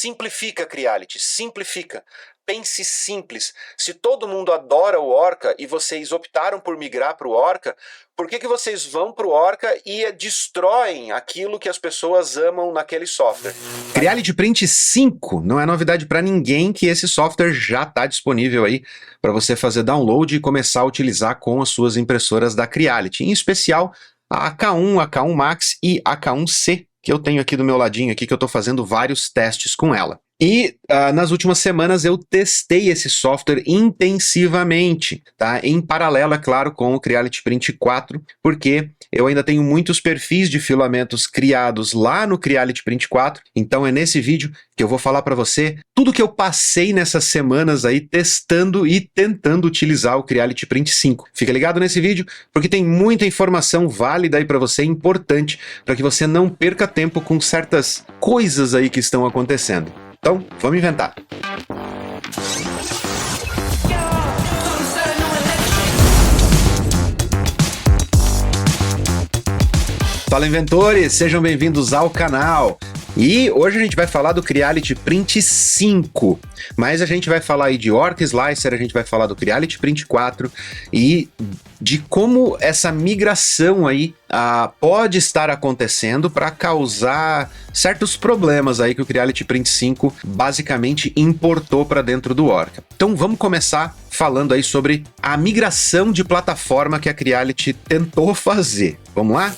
Simplifica, Creality, simplifica. Pense simples. Se todo mundo adora o Orca e vocês optaram por migrar para o Orca, por que vocês vão para o Orca e destroem aquilo que as pessoas amam naquele software? Creality Print 5 não é novidade para ninguém que esse software já está disponível aí para você fazer download e começar a utilizar com as suas impressoras da Creality, em especial a AK1, AK1 Max e AK1C, que eu tenho aqui do meu ladinho aqui, que eu estou fazendo vários testes com ela. E nas últimas semanas eu testei esse software intensivamente, tá? Em paralelo, é claro, com o Creality Print 4, porque eu ainda tenho muitos perfis de filamentos criados lá no Creality Print 4, então é nesse vídeo que eu vou falar para você tudo que eu passei nessas semanas aí testando e tentando utilizar o Creality Print 5. Fica ligado nesse vídeo, porque tem muita informação válida aí para você, importante, para que você não perca tempo com certas coisas aí que estão acontecendo. Então, vamos inventar. Fala, inventores! Sejam bem-vindos ao canal. E hoje a gente vai falar do Creality Print 5, mas a gente vai falar aí de Orca Slicer, a gente vai falar do Creality Print 4 e de como essa migração aí pode estar acontecendo para causar certos problemas aí que o Creality Print 5 basicamente importou para dentro do Orca. Então vamos começar falando aí sobre a migração de plataforma que a Creality tentou fazer. Vamos lá?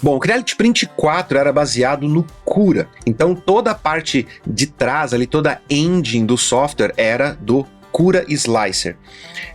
Bom, o Creality Print 4 era baseado no Cura, então toda a parte de trás ali, toda a engine do software era do Cura Slicer.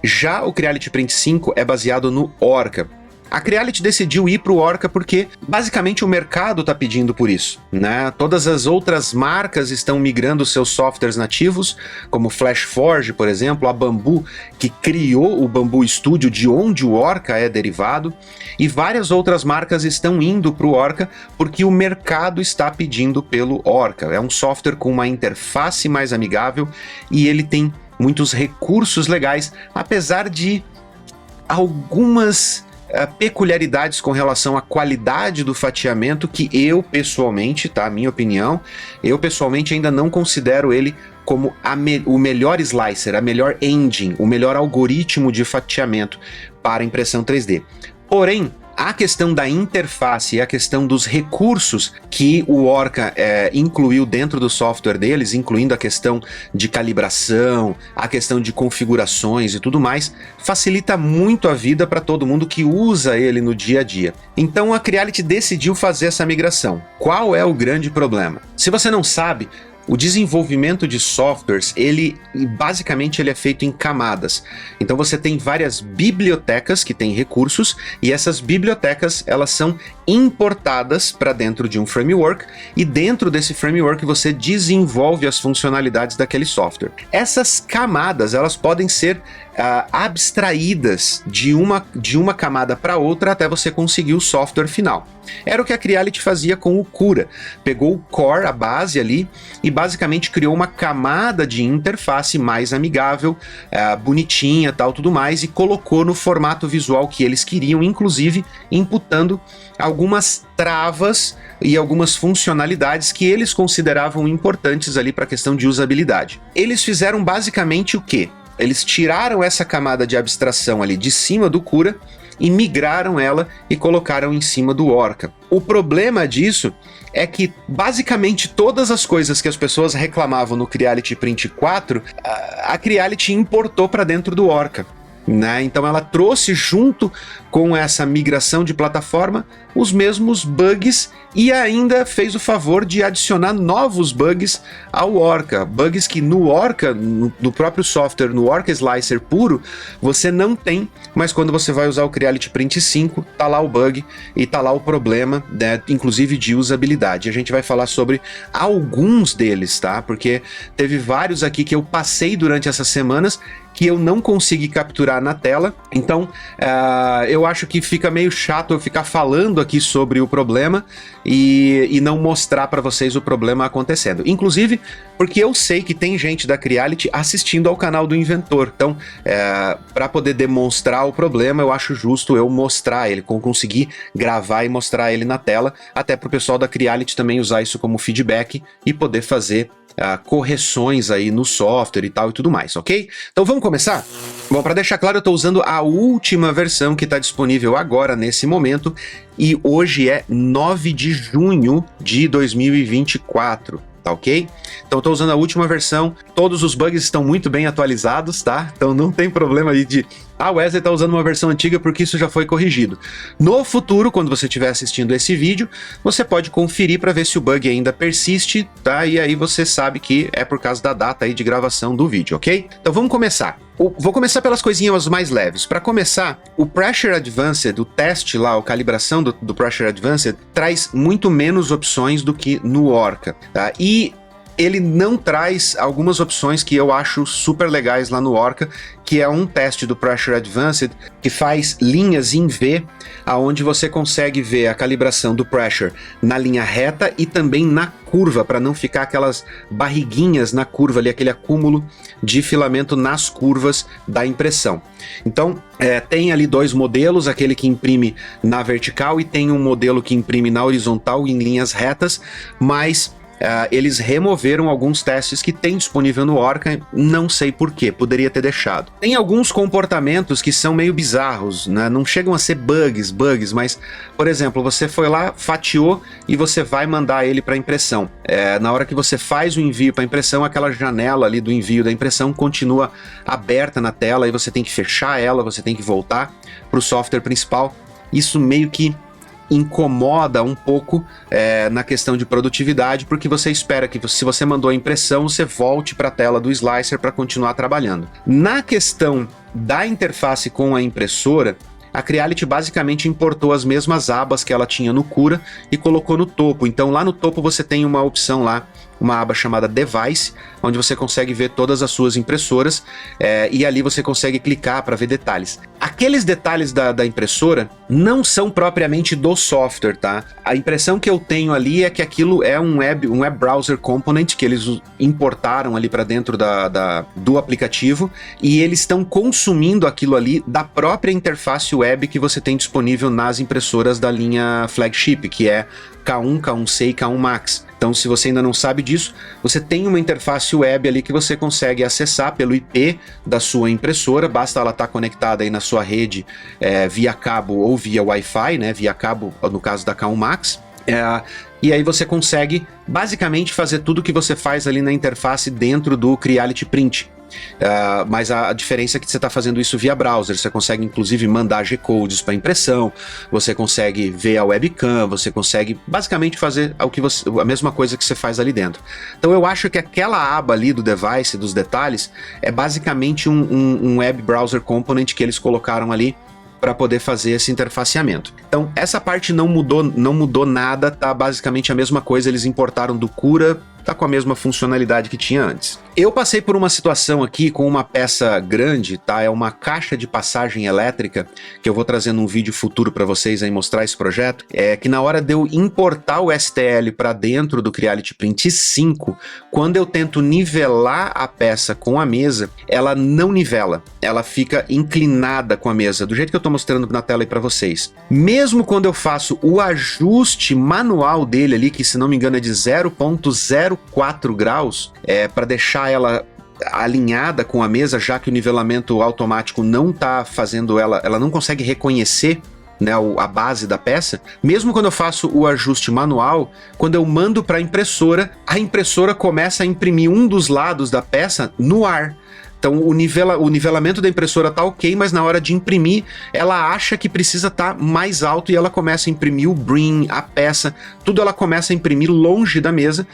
Já o Creality Print 5 é baseado no Orca. A Creality decidiu ir para o Orca porque basicamente o mercado está pedindo por isso, né? Todas as outras marcas estão migrando seus softwares nativos, como FlashForge, por exemplo, a Bambu, que criou o Bambu Studio, de onde o Orca é derivado, e várias outras marcas estão indo para o Orca porque o mercado está pedindo pelo Orca. É um software com uma interface mais amigável e ele tem muitos recursos legais, apesar de algumas peculiaridades com relação à qualidade do fatiamento que eu pessoalmente, tá, minha opinião, eu pessoalmente ainda não considero ele como o melhor slicer, a melhor engine, o melhor algoritmo de fatiamento para impressão 3D. Porém, a questão da interface e a questão dos recursos que o Orca incluiu dentro do software deles, incluindo a questão de calibração, a questão de configurações e tudo mais, facilita muito a vida para todo mundo que usa ele no dia a dia. Então a Creality decidiu fazer essa migração. Qual é o grande problema? Se você não sabe, o desenvolvimento de softwares, basicamente ele é feito em camadas. Então você tem várias bibliotecas que têm recursos e essas bibliotecas elas são importadas para dentro de um framework e dentro desse framework você desenvolve as funcionalidades daquele software. Essas camadas elas podem ser abstraídas de uma camada para outra até você conseguir o software final. Era o que a Creality fazia com o Cura. Pegou o core, a base ali, e basicamente criou uma camada de interface mais amigável, bonitinha, tal, tudo mais, e colocou no formato visual que eles queriam, inclusive imputando algumas travas e algumas funcionalidades que eles consideravam importantes ali para a questão de usabilidade. Eles fizeram basicamente o quê? Eles tiraram essa camada de abstração ali de cima do Cura e migraram ela e colocaram em cima do Orca. O problema disso é que basicamente todas as coisas que as pessoas reclamavam no Creality Print 4, a Creality importou para dentro do Orca, né? Então ela trouxe junto com essa migração de plataforma os mesmos bugs e ainda fez o favor de adicionar novos bugs ao Orca. Bugs que no Orca, no próprio software, no Orca Slicer puro, você não tem, mas quando você vai usar o Creality Print 5, tá lá o bug e tá lá o problema, né, inclusive de usabilidade. A gente vai falar sobre alguns deles, tá? Porque teve vários aqui que eu passei durante essas semanas que eu não consegui capturar na tela, então eu acho que fica meio chato eu ficar falando aqui sobre o problema e não mostrar para vocês o problema acontecendo. Inclusive, porque eu sei que tem gente da Creality assistindo ao canal do Inventor, então para poder demonstrar o problema, eu acho justo eu mostrar ele, conseguir gravar e mostrar ele na tela, até para o pessoal da Creality também usar isso como feedback e poder fazer correções aí no software e tal e tudo mais, ok? Então vamos começar? Bom, para deixar claro, eu estou usando a última versão que está disponível agora, nesse momento, e hoje é 9 de junho de 2024. Tá ok? Então eu tô usando a última versão, todos os bugs estão muito bem atualizados, tá? Então não tem problema aí de o Wesley tá usando uma versão antiga porque isso já foi corrigido. No futuro, quando você estiver assistindo esse vídeo, você pode conferir para ver se o bug ainda persiste, tá? E aí você sabe que é por causa da data aí de gravação do vídeo, ok? Então vamos começar. Vou começar pelas coisinhas mais leves. Para começar, o Pressure Advanced, o teste lá, a calibração do Pressure Advanced, traz muito menos opções do que no Orca, tá? E ele não traz algumas opções que eu acho super legais lá no Orca, que é um teste do Pressure Advanced que faz linhas em V, aonde você consegue ver a calibração do pressure na linha reta e também na curva, para não ficar aquelas barriguinhas na curva ali, aquele acúmulo de filamento nas curvas da impressão. Então, tem ali dois modelos, aquele que imprime na vertical e tem um modelo que imprime na horizontal em linhas retas, mas eles removeram alguns testes que tem disponível no Orca, não sei porquê, poderia ter deixado. Tem alguns comportamentos que são meio bizarros, né? Não chegam a ser bugs, mas, por exemplo, você foi lá, fatiou e você vai mandar ele para impressão. Na hora que você faz o envio para impressão, aquela janela ali do envio da impressão continua aberta na tela e você tem que fechar ela, você tem que voltar para o software principal. Isso meio que incomoda um pouco na questão de produtividade, porque você espera que se você mandou a impressão, você volte para a tela do slicer para continuar trabalhando. Na questão da interface com a impressora, a Creality basicamente importou as mesmas abas que ela tinha no Cura e colocou no topo. Então lá no topo você tem uma opção lá, uma aba chamada Device, onde você consegue ver todas as suas impressoras e ali você consegue clicar para ver detalhes. Aqueles detalhes da impressora não são propriamente do software, tá? A impressão que eu tenho ali é que aquilo é um web browser component que eles importaram ali para dentro do aplicativo e eles estão consumindo aquilo ali da própria interface web que você tem disponível nas impressoras da linha Flagship, que é K1, K1C e K1 Max. Então, se você ainda não sabe disso, você tem uma interface web ali que você consegue acessar pelo IP da sua impressora, basta ela estar conectada aí na sua rede via cabo ou via Wi-Fi, né? Via cabo, no caso da K1 Max. E aí você consegue basicamente fazer tudo que você faz ali na interface dentro do Creality Print. Mas a diferença é que você está fazendo isso via browser, você consegue inclusive mandar G-codes para impressão, você consegue ver a webcam, você consegue basicamente fazer a mesma coisa que você faz ali dentro. Então eu acho que aquela aba ali do device, dos detalhes, é basicamente um web browser component que eles colocaram ali para poder fazer esse interfaceamento. Então essa parte não mudou nada, tá basicamente a mesma coisa, eles importaram do Cura, tá com a mesma funcionalidade que tinha antes. Eu passei por uma situação aqui com uma peça grande, tá? É uma caixa de passagem elétrica, que eu vou trazer num vídeo futuro para vocês aí mostrar esse projeto, que na hora de eu importar o STL para dentro do Creality Print 5, quando eu tento nivelar a peça com a mesa, ela não nivela, ela fica inclinada com a mesa, do jeito que eu tô mostrando na tela aí para vocês. Mesmo quando eu faço o ajuste manual dele ali, que se não me engano é de 0,04 graus, para deixar ela alinhada com a mesa, já que o nivelamento automático não está fazendo ela não consegue reconhecer, né, a base da peça. Mesmo quando eu faço o ajuste manual, quando eu mando para a impressora começa a imprimir um dos lados da peça no ar. Então o nivelamento da impressora tá ok, mas na hora de imprimir, ela acha que precisa estar mais alto e ela começa a imprimir o brim, a peça, tudo ela começa a imprimir longe da mesa.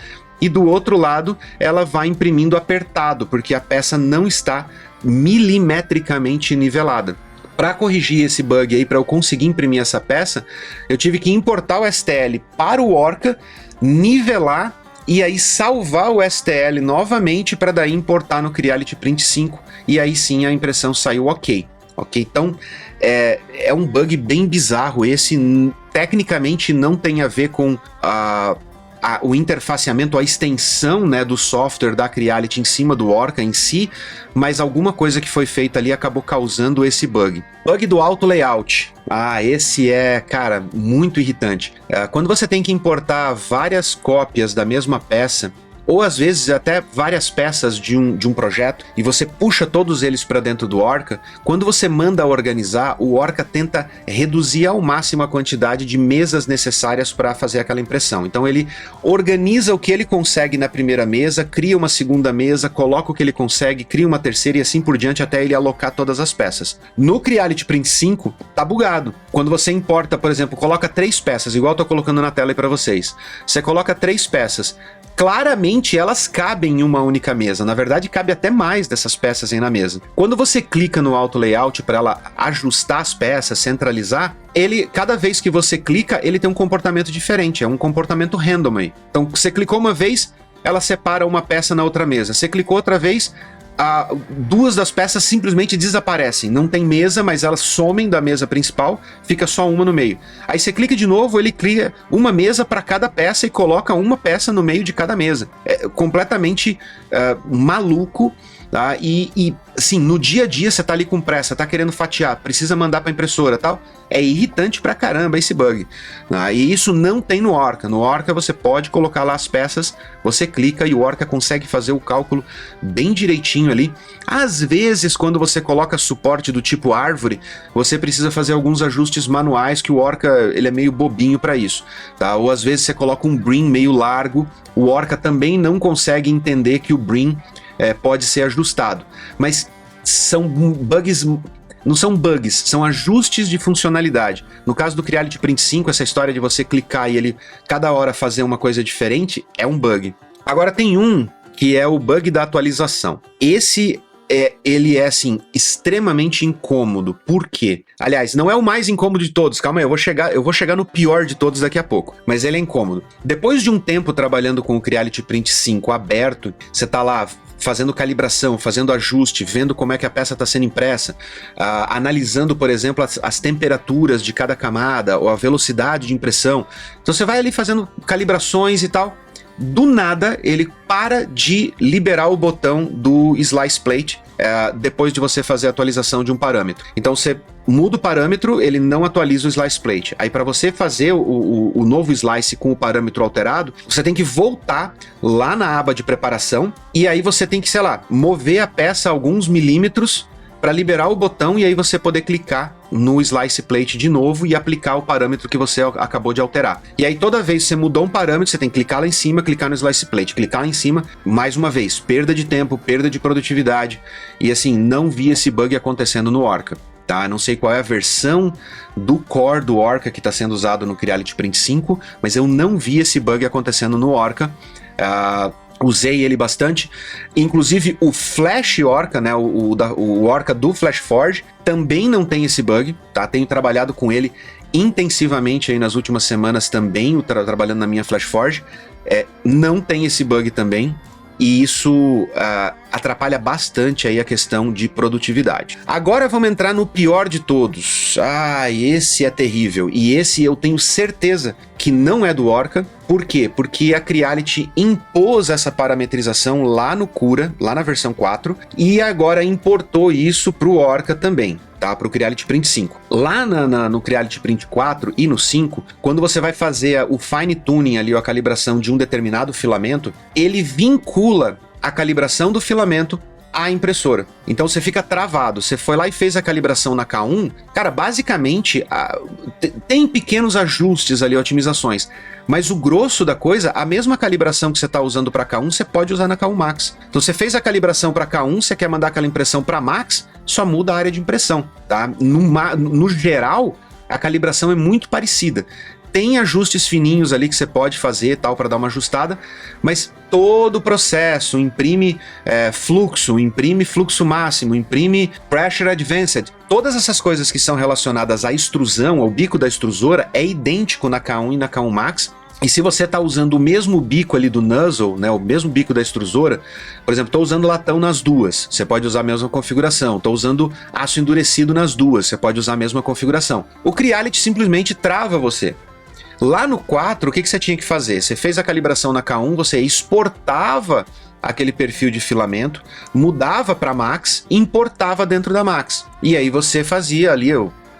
E do outro lado, ela vai imprimindo apertado, porque a peça não está milimetricamente nivelada. Para corrigir esse bug aí, para eu conseguir imprimir essa peça, eu tive que importar o STL para o Orca, nivelar e aí salvar o STL novamente para daí importar no Creality Print 5 e aí sim a impressão saiu ok. Então é um bug bem bizarro esse, tecnicamente não tem a ver com o interfaceamento, a extensão, né, do software da Creality em cima do Orca em si, mas alguma coisa que foi feita ali acabou causando esse bug. Bug do auto layout. Esse é, cara, muito irritante. Quando você tem que importar várias cópias da mesma peça ou às vezes até várias peças de um projeto, e você puxa todos eles para dentro do Orca, quando você manda organizar, o Orca tenta reduzir ao máximo a quantidade de mesas necessárias para fazer aquela impressão. Então ele organiza o que ele consegue na primeira mesa, cria uma segunda mesa, coloca o que ele consegue, cria uma terceira e assim por diante até ele alocar todas as peças. No Creality Print 5, tá bugado. Quando você importa, por exemplo, coloca 3 peças, igual eu tô colocando na tela aí para vocês. Você coloca 3 peças, claramente elas cabem em uma única mesa. Na verdade, cabe até mais dessas peças aí na mesa. Quando você clica no Auto Layout para ela ajustar as peças, centralizar, cada vez que você clica, ele tem um comportamento diferente, é um comportamento random aí. Então, você clicou uma vez, ela separa uma peça na outra mesa. Você clicou outra vez, 2 das peças simplesmente desaparecem. Não tem mesa, mas elas somem da mesa principal, fica só uma no meio. Aí você clica de novo, ele cria uma mesa para cada peça e coloca uma peça no meio de cada mesa. É completamente maluco. Tá? E assim, no dia a dia você tá ali com pressa, tá querendo fatiar, precisa mandar pra impressora e tal, é irritante pra caramba esse bug. Tá? E isso não tem no Orca. No Orca você pode colocar lá as peças, você clica e o Orca consegue fazer o cálculo bem direitinho ali. Às vezes, quando você coloca suporte do tipo árvore, você precisa fazer alguns ajustes manuais que o Orca ele é meio bobinho pra isso. Tá? Ou às vezes você coloca um brim meio largo, o Orca também não consegue entender que o brim pode ser ajustado, mas são bugs, não são bugs, são ajustes de funcionalidade. No caso do Creality Print 5, essa história de você clicar e ele cada hora fazer uma coisa diferente é um bug. Agora tem um que é o bug da atualização. Ele é, assim, extremamente incômodo. Por quê? Aliás, não é o mais incômodo de todos. Calma aí, eu vou chegar no pior de todos daqui a pouco. Mas ele é incômodo. Depois de um tempo trabalhando com o Creality Print 5 aberto, você tá lá fazendo calibração, fazendo ajuste, vendo como é que a peça está sendo impressa, analisando, por exemplo, as temperaturas de cada camada, ou a velocidade de impressão. Então você vai ali fazendo calibrações e tal. Do nada, ele para de liberar o botão do Slice Plate depois de você fazer a atualização de um parâmetro. Então você muda o parâmetro, ele não atualiza o Slice Plate. Aí para você fazer o novo Slice com o parâmetro alterado, você tem que voltar lá na aba de preparação e aí você tem que, sei lá, mover a peça alguns milímetros para liberar o botão e aí você poder clicar no Slice Plate de novo e aplicar o parâmetro que você acabou de alterar. E aí toda vez que você mudou um parâmetro, você tem que clicar lá em cima, clicar no Slice Plate, clicar lá em cima, mais uma vez, perda de tempo, perda de produtividade, e assim, não vi esse bug acontecendo no Orca. Tá? Não sei qual é a versão do core do Orca que está sendo usado no Creality Print 5, mas eu não vi esse bug acontecendo no Orca. Usei ele bastante, inclusive o Flash Orca, né, o Orca do FlashForge, também não tem esse bug, tá? Tenho trabalhado com ele intensivamente aí nas últimas semanas também, trabalhando na minha FlashForge, não tem esse bug também, e isso atrapalha bastante aí a questão de produtividade. Agora vamos entrar no pior de todos. Esse é terrível, e esse eu tenho certeza que não é do Orca. Por quê? Porque a Creality impôs essa parametrização lá no Cura, lá na versão 4, e agora importou isso para o Orca também, tá? Para o Creality Print 5. Lá no Creality Print 4 e no 5, quando você vai fazer o fine tuning ali, a calibração de um determinado filamento, ele vincula a calibração do filamento à impressora. Então você fica travado. Você foi lá e fez a calibração na K1, cara, basicamente tem pequenos ajustes ali, otimizações, mas o grosso da coisa, a mesma calibração que você está usando para K1, você pode usar na K1 Max. Então você fez a calibração para K1, você quer mandar aquela impressão para Max, só muda a área de impressão, tá? No geral, a calibração é muito parecida. Tem ajustes fininhos ali que você pode fazer tal para dar uma ajustada, mas todo o processo, imprime fluxo máximo, imprime pressure advanced, todas essas coisas que são relacionadas à extrusão, ao bico da extrusora, é idêntico na K1 e na K1 Max. E se você está usando o mesmo bico ali do nozzle, né, o mesmo bico da extrusora, por exemplo, estou usando latão nas duas, você pode usar a mesma configuração. Estou usando aço endurecido nas duas, você pode usar a mesma configuração. O Creality simplesmente trava você. Lá no 4, o que você tinha que fazer? Você fez a calibração na K1, você exportava aquele perfil de filamento, mudava para Max e importava dentro da Max. E aí você fazia ali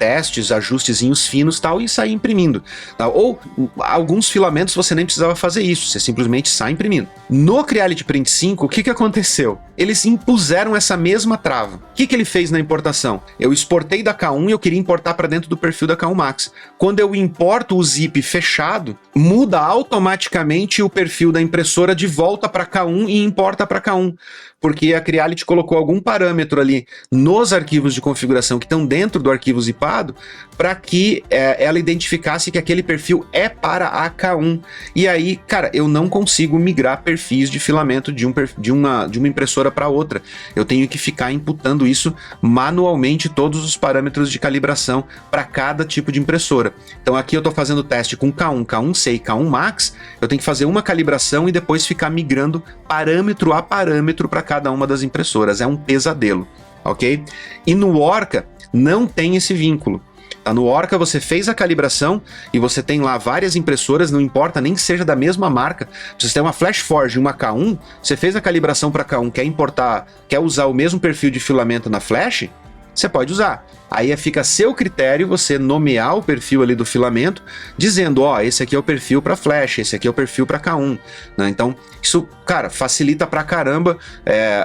testes, ajustezinhos finos e tal, e sair imprimindo. Tá? Ou alguns filamentos você nem precisava fazer isso, você simplesmente sai imprimindo. No Creality Print 5, o que aconteceu? Eles impuseram essa mesma trava. O que ele fez na importação? Eu exportei da K1 e eu queria importar para dentro do perfil da K1 Max. Quando eu importo o zip fechado, muda automaticamente o perfil da impressora de volta para K1 e importa para K1. Porque a Creality colocou algum parâmetro ali nos arquivos de configuração que estão dentro do arquivo zipado para que ela identificasse que aquele perfil é para a K1. E aí, cara, eu não consigo migrar perfis de filamento de uma impressora para outra. Eu tenho que ficar imputando isso manualmente, todos os parâmetros de calibração para cada tipo de impressora. Então aqui eu estou fazendo teste com K1, K1C e K1 Max, eu tenho que fazer uma calibração e depois ficar migrando parâmetro a parâmetro para cada uma das impressoras. É um pesadelo, ok? E no Orca não tem esse vínculo. Tá? No Orca você fez a calibração e você tem lá várias impressoras, não importa nem que seja da mesma marca. Se você tem uma FlashForge e uma K1, você fez a calibração para K1, quer usar o mesmo perfil de filamento na Flash, você pode usar. Aí fica a seu critério você nomear o perfil ali do filamento, dizendo, ó, esse aqui é o perfil para Flash, esse aqui é o perfil para K1. Né? Então, isso, cara, facilita pra caramba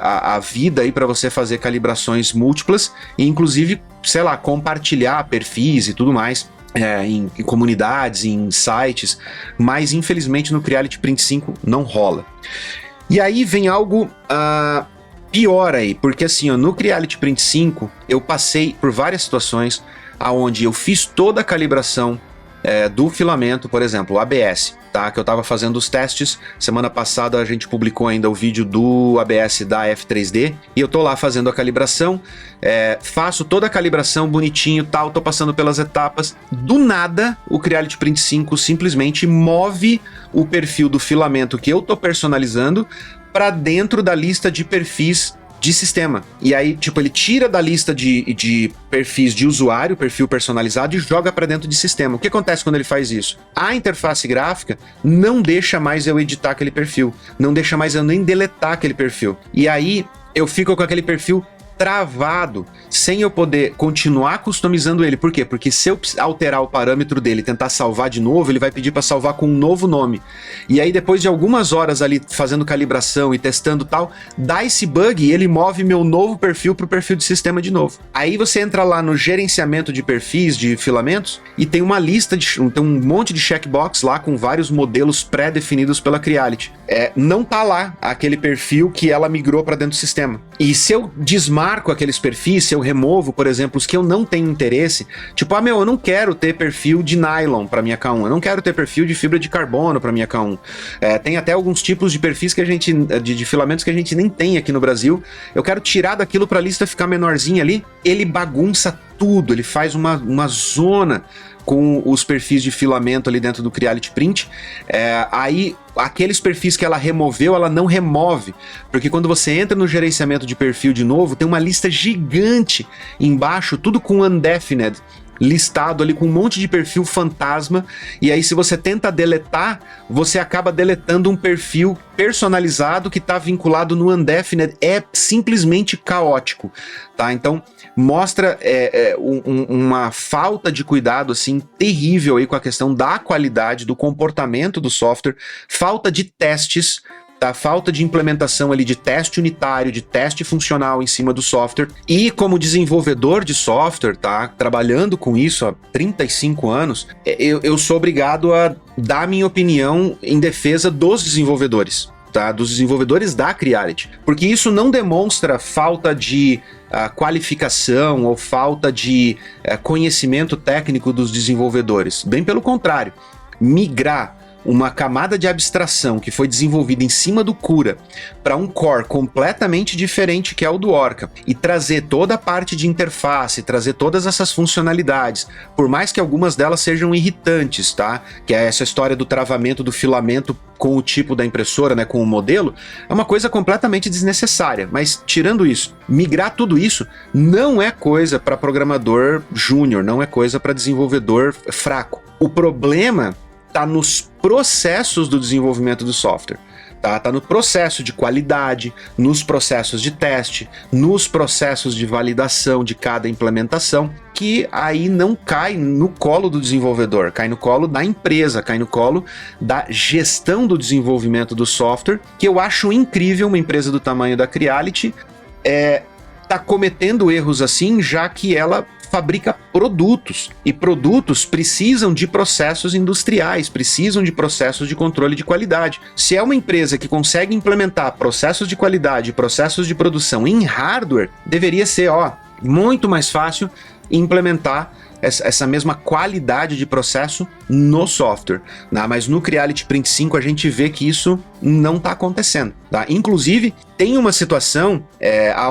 a vida aí para você fazer calibrações múltiplas e, inclusive, sei lá, compartilhar perfis e tudo mais. Em comunidades, em sites, mas infelizmente no Creality Print 5 não rola. E aí vem algo pior aí, porque assim, ó, no Creality Print 5 eu passei por várias situações onde eu fiz toda a calibração do filamento, por exemplo, o ABS, tá? Que eu estava fazendo os testes. Semana passada a gente publicou ainda o vídeo do ABS da F3D e eu tô lá fazendo a calibração, faço toda a calibração bonitinho, tal, tô passando pelas etapas. Do nada, o Creality Print 5 simplesmente move o perfil do filamento que eu tô personalizando para dentro da lista de perfis de sistema. E aí, tipo, ele tira da lista de perfis de usuário, perfil personalizado, e joga para dentro de sistema. O que acontece quando ele faz isso? A interface gráfica não deixa mais eu editar aquele perfil, não deixa mais eu nem deletar aquele perfil. E aí, eu fico com aquele perfil travado, sem eu poder continuar customizando ele. Por quê? Porque se eu alterar o parâmetro dele e tentar salvar de novo, ele vai pedir para salvar com um novo nome. E aí depois de algumas horas ali fazendo calibração e testando tal, dá esse bug e ele move meu novo perfil para o perfil de sistema de novo. Aí você entra lá no gerenciamento de perfis de filamentos e tem uma lista, tem um monte de checkbox lá com vários modelos pré-definidos pela Creality. Não tá lá aquele perfil que ela migrou para dentro do sistema. E se eu desmarco aqueles perfis, se eu removo, por exemplo, os que eu não tenho interesse, tipo, eu não quero ter perfil de nylon para minha K1, eu não quero ter perfil de fibra de carbono para minha K1. Tem até alguns tipos de perfis que a gente, de filamentos que a gente nem tem aqui no Brasil. Eu quero tirar daquilo para a lista ficar menorzinha ali. Ele bagunça tudo, ele faz uma zona com os perfis de filamento ali dentro do Creality Print. Aí aqueles perfis que ela removeu, ela não remove, porque quando você entra no gerenciamento de perfil de novo, tem uma lista gigante embaixo, tudo com undefined, listado ali com um monte de perfil fantasma, e aí se você tenta deletar, você acaba deletando um perfil personalizado que está vinculado no undefined. É simplesmente caótico, tá? Então mostra uma falta de cuidado assim terrível aí com a questão da qualidade, do comportamento do software, falta de testes, tá? Falta de implementação ali de teste unitário, de teste funcional em cima do software. E como desenvolvedor de software, tá? Trabalhando com isso há 35 anos, eu sou obrigado a dar minha opinião em defesa dos desenvolvedores, tá? Dos desenvolvedores da Creality, porque isso não demonstra falta de qualificação ou falta de conhecimento técnico dos desenvolvedores. Bem pelo contrário, migrar uma camada de abstração que foi desenvolvida em cima do Cura para um core completamente diferente que é o do Orca e trazer toda a parte de interface, trazer todas essas funcionalidades, por mais que algumas delas sejam irritantes, tá? Que é essa história do travamento do filamento com o tipo da impressora, né, com o modelo, é uma coisa completamente desnecessária. Mas tirando isso, migrar tudo isso não é coisa para programador júnior, não é coisa para desenvolvedor fraco. O problema está nos processos do desenvolvimento do software, tá no processo de qualidade, nos processos de teste, nos processos de validação de cada implementação, que aí não cai no colo do desenvolvedor, cai no colo da empresa, cai no colo da gestão do desenvolvimento do software, que eu acho incrível uma empresa do tamanho da Creality tá cometendo erros assim, já que ela fabrica produtos, e produtos precisam de processos industriais, precisam de processos de controle de qualidade. Se é uma empresa que consegue implementar processos de qualidade, processos de produção em hardware, deveria ser, muito mais fácil implementar essa mesma qualidade de processo no software, né? Mas no Creality Print 5 a gente vê que isso não está acontecendo, tá? Inclusive, tem uma situação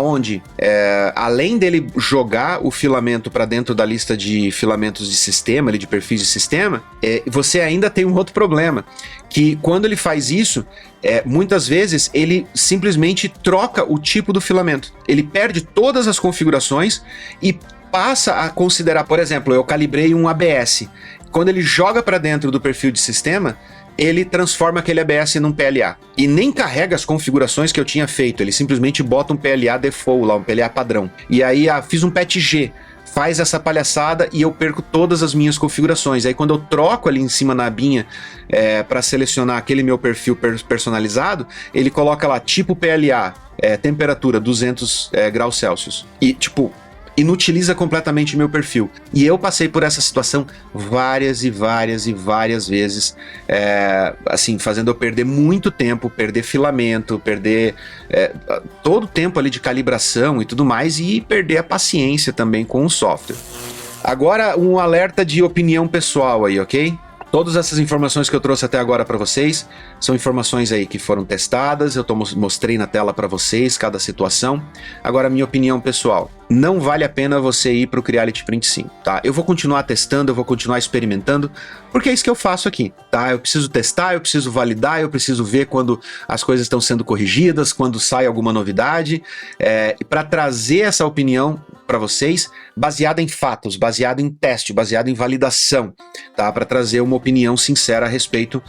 onde, além dele jogar o filamento para dentro da lista de filamentos de sistema, de perfis de sistema, você ainda tem um outro problema, que quando ele faz isso, muitas vezes ele simplesmente troca o tipo do filamento. Ele perde todas as configurações e passa a considerar, por exemplo, eu calibrei um ABS. Quando ele joga para dentro do perfil de sistema, ele transforma aquele ABS num PLA. E nem carrega as configurações que eu tinha feito, ele simplesmente bota um PLA default lá, um PLA padrão. E aí fiz um PETG, faz essa palhaçada e eu perco todas as minhas configurações. Aí quando eu troco ali em cima na abinha para selecionar aquele meu perfil personalizado, ele coloca lá tipo PLA, temperatura 200 graus Celsius. E tipo, inutiliza completamente meu perfil. E eu passei por essa situação várias e várias e várias vezes, assim, fazendo eu perder muito tempo, perder filamento, perder todo o tempo ali de calibração e tudo mais, e perder a paciência também com o software. Agora, um alerta de opinião pessoal aí, ok? Todas essas informações que eu trouxe até agora para vocês são informações aí que foram testadas, eu mostrei na tela para vocês cada situação. Agora, minha opinião pessoal, não vale a pena você ir para o Creality Print 5, tá? Eu vou continuar testando, eu vou continuar experimentando, porque é isso que eu faço aqui, tá? Eu preciso testar, eu preciso validar, eu preciso ver quando as coisas estão sendo corrigidas, quando sai alguma novidade, para trazer essa opinião para vocês, baseada em fatos, baseado em teste, baseado em validação, tá? Para trazer uma opinião sincera a respeito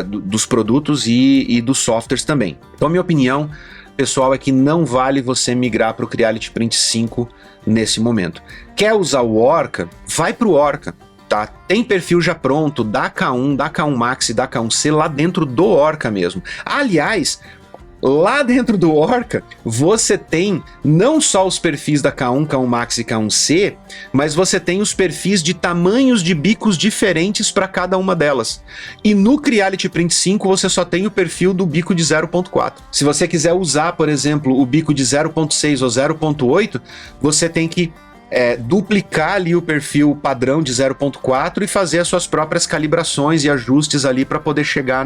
dos produtos e dos softwares também. Então, minha opinião pessoal é que não vale você migrar para o Creality Print 5 nesse momento. Quer usar o Orca? Vai para o Orca. Tá? Tem perfil já pronto da K1, da K1 Max e da K1C lá dentro do Orca mesmo. Aliás, lá dentro do Orca, você tem não só os perfis da K1, K1 Max e K1C, mas você tem os perfis de tamanhos de bicos diferentes para cada uma delas. E no Creality Print 5 você só tem o perfil do bico de 0.4. Se você quiser usar, por exemplo, o bico de 0.6 ou 0.8, você tem que duplicar ali o perfil padrão de 0.4 e fazer as suas próprias calibrações e ajustes ali para poder chegar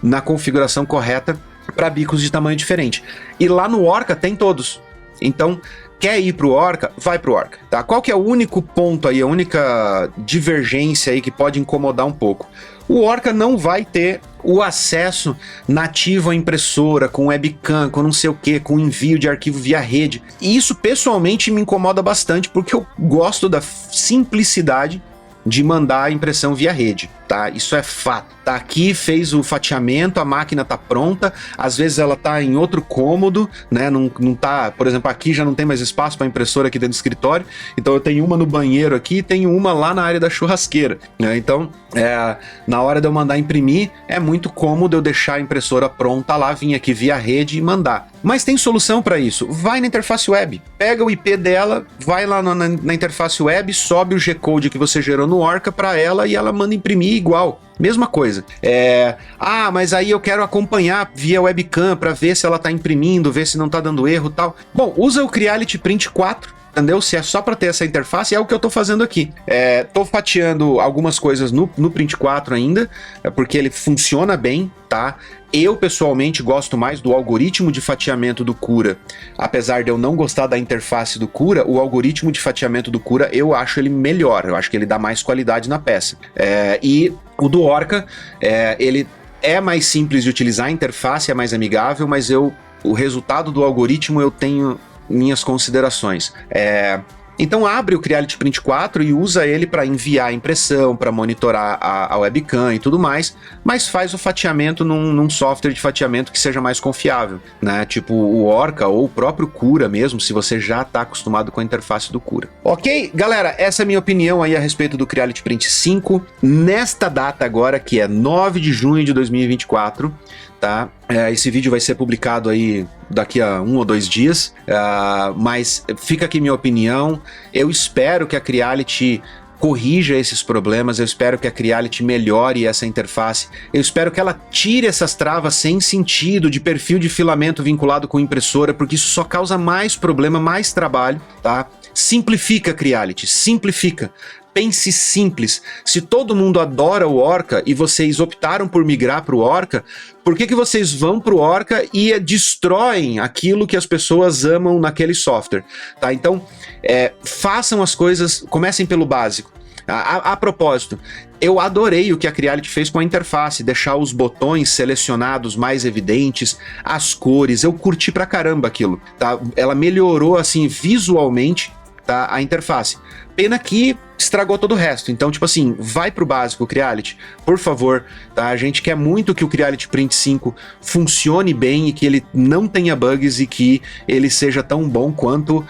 na configuração correta para bicos de tamanho diferente. E lá no Orca tem todos. Então, quer ir pro Orca? Vai pro Orca, tá? Qual que é o único ponto aí, a única divergência aí que pode incomodar um pouco? O Orca não vai ter o acesso nativo à impressora, com webcam, com não sei o que, com envio de arquivo via rede. E isso pessoalmente me incomoda bastante, porque eu gosto da simplicidade de mandar a impressão via rede, tá? Isso é fato. Tá aqui, fez o fatiamento, a máquina tá pronta, às vezes ela tá em outro cômodo, né? Não tá, por exemplo, aqui já não tem mais espaço para impressora aqui dentro do escritório, então eu tenho uma no banheiro aqui e tenho uma lá na área da churrasqueira, né? Então, na hora de eu mandar imprimir, é muito cômodo eu deixar a impressora pronta lá, vir aqui via rede e mandar. Mas tem solução para isso. Vai na interface web, pega o IP dela, vai lá na interface web, sobe o G-Code que você gerou no Orca para ela e ela manda imprimir igual. Mesma coisa. Mas aí eu quero acompanhar via webcam para ver se ela tá imprimindo, ver se não tá dando erro e tal. Bom, usa o Creality Print 4, entendeu? Se é só para ter essa interface, é o que eu tô fazendo aqui. Tô fatiando algumas coisas no Print 4 ainda, porque ele funciona bem, tá? Eu, pessoalmente, gosto mais do algoritmo de fatiamento do Cura. Apesar de eu não gostar da interface do Cura, o algoritmo de fatiamento do Cura, eu acho ele melhor. Eu acho que ele dá mais qualidade na peça. E o do Orca, ele é mais simples de utilizar, a interface é mais amigável, mas o resultado do algoritmo eu tenho minhas considerações. Então abre o Creality Print 4 e usa ele para enviar a impressão, para monitorar a webcam e tudo mais, mas faz o fatiamento num software de fatiamento que seja mais confiável, né? Tipo o Orca ou o próprio Cura mesmo, se você já está acostumado com a interface do Cura. Ok, galera, essa é a minha opinião aí a respeito do Creality Print 5, nesta data agora, que é 9 de junho de 2024, tá? Esse vídeo vai ser publicado aí daqui a 1 ou 2 dias, mas fica aqui minha opinião. Eu espero que a Creality corrija esses problemas, eu espero que a Creality melhore essa interface, eu espero que ela tire essas travas sem sentido de perfil de filamento vinculado com impressora, porque isso só causa mais problema, mais trabalho, tá? Simplifica, Creality, simplifica. Pense simples. Se todo mundo adora o Orca e vocês optaram por migrar para o Orca, por que vocês vão para o Orca e destroem aquilo que as pessoas amam naquele software? Tá? Então, façam as coisas, comecem pelo básico. A propósito, eu adorei o que a Creality fez com a interface, deixar os botões selecionados mais evidentes, as cores, eu curti pra caramba aquilo. Tá? Ela melhorou assim visualmente, tá, a interface. Pena que estragou todo o resto. Então, tipo assim, vai pro básico, Creality, por favor, tá? A gente quer muito que o Creality Print 5 funcione bem e que ele não tenha bugs e que ele seja tão bom quanto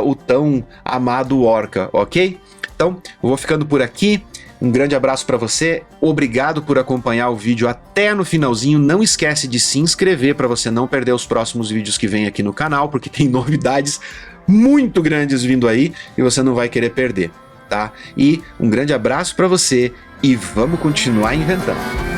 o tão amado Orca, ok? Então, eu vou ficando por aqui. Um grande abraço para você, obrigado por acompanhar o vídeo até no finalzinho. Não esquece de se inscrever para você não perder os próximos vídeos que vem aqui no canal, porque tem novidades muito grandes vindo aí e você não vai querer perder, tá? E um grande abraço para você e vamos continuar inventando.